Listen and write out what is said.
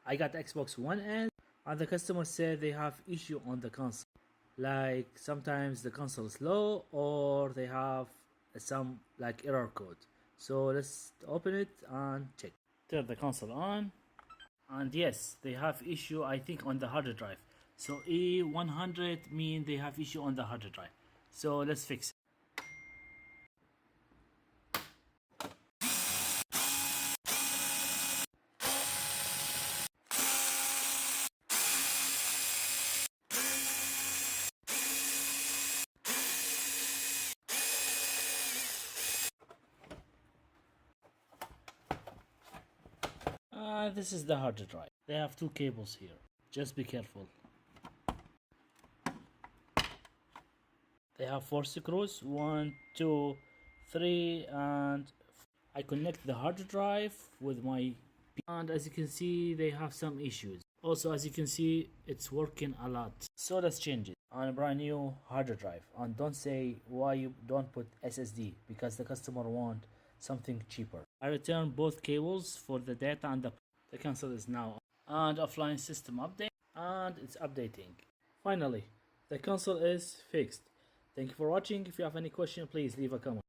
I got Xbox One S, and the customer said they have issue on the console. Like sometimes the console is slow, or they have some like error code. So let's open it and check. Turn the console on, and yes, they have issue I think on the hard drive. So E100 mean they have issue on the hard drive. So let's fix it. This is the hard drive. They have two cables here. Just be careful. They have 4 screws. 1, 2, 3, and I connect the hard drive with my and as you can see they have some issues. Also, as you can see, it's working a lot. So let's change it on a brand new hard drive. And don't say why you don't put SSD, because the customer want something cheaper. I return both cables for the data, and the console is now on. And offline system update, and it's updating. Finally, the console is fixed. Thank you for watching. If you have any question, please leave a comment.